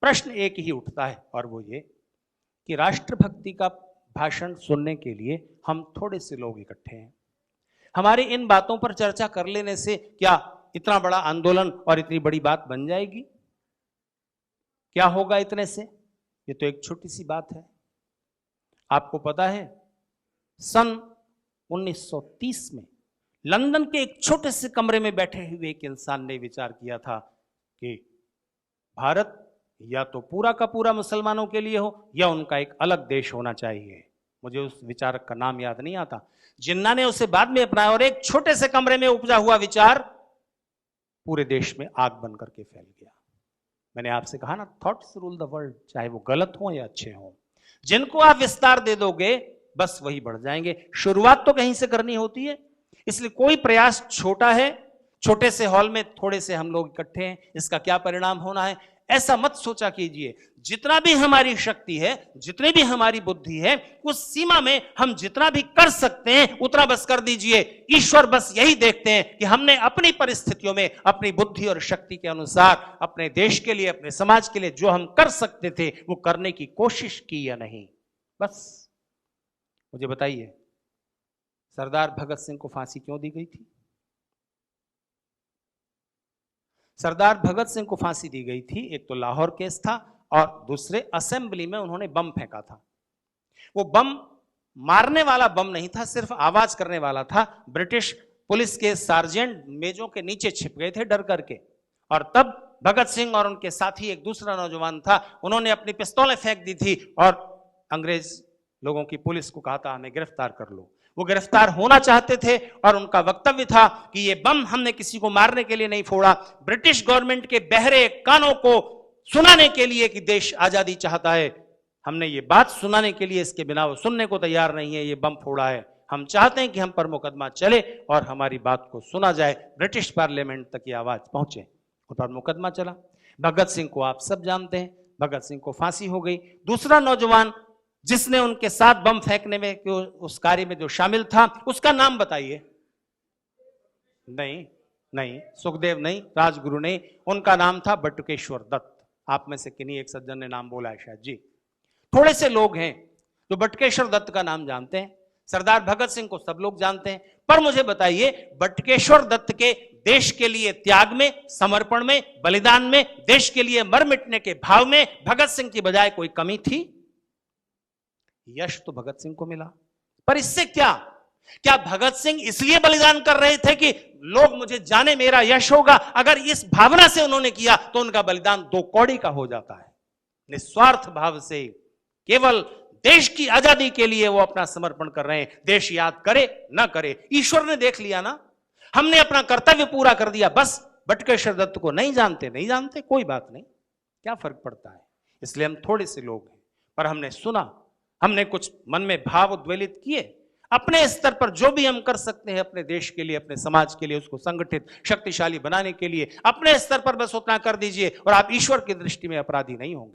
प्रश्न एक ही उठता है और वो ये कि राष्ट्रभक्ति का भाषण सुनने के लिए हम थोड़े से लोग इकट्ठे हैं। हमारी इन बातों पर चर्चा कर लेने से क्या इतना बड़ा आंदोलन और इतनी बड़ी बात बन जाएगी? क्या होगा इतने से? ये तो एक छोटी सी बात है। आपको पता है सन 1930 में लंदन के एक छोटे से कमरे में बैठे हुए एक इंसान ने विचार किया था कि भारत या तो पूरा का पूरा मुसलमानों के लिए हो या उनका एक अलग देश होना चाहिए। मुझे उस विचारक का नाम याद नहीं आता। जिन्ना ने उसे बाद में अपनाया और एक छोटे से कमरे में उपजा हुआ विचार पूरे देश में आग बन करके फैल गया। मैंने आपसे कहा ना, थॉट्स रूल द वर्ल्ड, चाहे वो गलत हो या अच्छे हो। जिनको आप विस्तार दे दोगे बस वही बढ़ जाएंगे। शुरुआत तो कहीं से करनी होती है, इसलिए कोई प्रयास छोटा है, छोटे से हॉल में थोड़े से हम लोग इकट्ठे हैं, इसका क्या परिणाम होना है ऐसा मत सोचा कीजिए। जितना भी हमारी शक्ति है, जितनी भी हमारी बुद्धि है, उस सीमा में हम जितना भी कर सकते हैं उतना बस कर दीजिए। ईश्वर बस यही देखते हैं कि हमने अपनी परिस्थितियों में अपनी बुद्धि और शक्ति के अनुसार अपने देश के लिए, अपने समाज के लिए जो हम कर सकते थे वो करने की कोशिश की या नहीं। बस मुझे बताइए, सरदार भगत सिंह को फांसी क्यों दी गई थी? सरदार भगत सिंह को फांसी दी गई थी, एक तो लाहौर केस था और दूसरे असेंबली में उन्होंने बम फेंका था। वो बम मारने वाला बम नहीं था, सिर्फ आवाज करने वाला था। ब्रिटिश पुलिस के सार्जेंट मेजों के नीचे छिप गए थे डर करके, और तब भगत सिंह और उनके साथी एक दूसरा नौजवान था, उन्होंने अपनी पिस्तौलें फेंक दी थी और अंग्रेज लोगों की पुलिस को कहा था हमें गिरफ्तार कर लो। वो गिरफ्तार होना चाहते थे और उनका वक्तव्य था कि ये बम हमने किसी को मारने के लिए नहीं फोड़ा, ब्रिटिश गवर्नमेंट के बहरे कानों को सुनाने के लिए कि देश आजादी चाहता है। हमने ये बात सुनाने के लिए, इसके बिना वो सुनने को तैयार नहीं है, ये बम फोड़ा है। हम चाहते हैं कि हम पर मुकदमा चले और हमारी बात को सुना जाए, ब्रिटिश पार्लियामेंट तक ये आवाज पहुंचे। उन पर मुकदमा चला। भगत सिंह को आप सब जानते हैं, भगत सिंह को फांसी हो गई। दूसरा नौजवान जिसने उनके साथ बम फेंकने में, उस कार्य में जो शामिल था, उसका नाम बताइए। नहीं, सुखदेव नहीं, राजगुरु नहीं, उनका नाम था बटुकेश्वर दत्त। आप में से किन्हीं एक सज्जन ने नाम बोला है शायद जी। थोड़े से लोग हैं जो बटुकेश्वर दत्त का नाम जानते हैं। सरदार भगत सिंह को सब लोग जानते हैं, पर मुझे बताइए बटुकेश्वर दत्त के देश के लिए त्याग में, समर्पण में, बलिदान में, देश के लिए मर मिटने के भाव में भगत सिंह की बजाय कोई कमी थी? यश तो भगत सिंह को मिला, पर इससे क्या भगत सिंह इसलिए बलिदान कर रहे थे कि लोग मुझे जाने, मेरा यश होगा? अगर इस भावना से उन्होंने किया तो उनका बलिदान 2 कौड़ी का हो जाता है। निस्वार्थ भाव से केवल देश की आजादी के लिए वो अपना समर्पण कर रहे हैं। देश याद करे ना करे, ईश्वर ने देख लिया ना, हमने अपना कर्तव्य पूरा कर दिया। बस बटुकेश्वर दत्त को नहीं जानते, कोई बात नहीं, क्या फर्क पड़ता है। इसलिए हम थोड़े से लोग हैं, पर हमने सुना, हमने कुछ मन में भाव उद्वेलित किए। अपने स्तर पर जो भी हम कर सकते हैं अपने देश के लिए, अपने समाज के लिए, उसको संगठित शक्तिशाली बनाने के लिए अपने स्तर पर बस उतना कर दीजिए और आप ईश्वर की दृष्टि में अपराधी नहीं होंगे।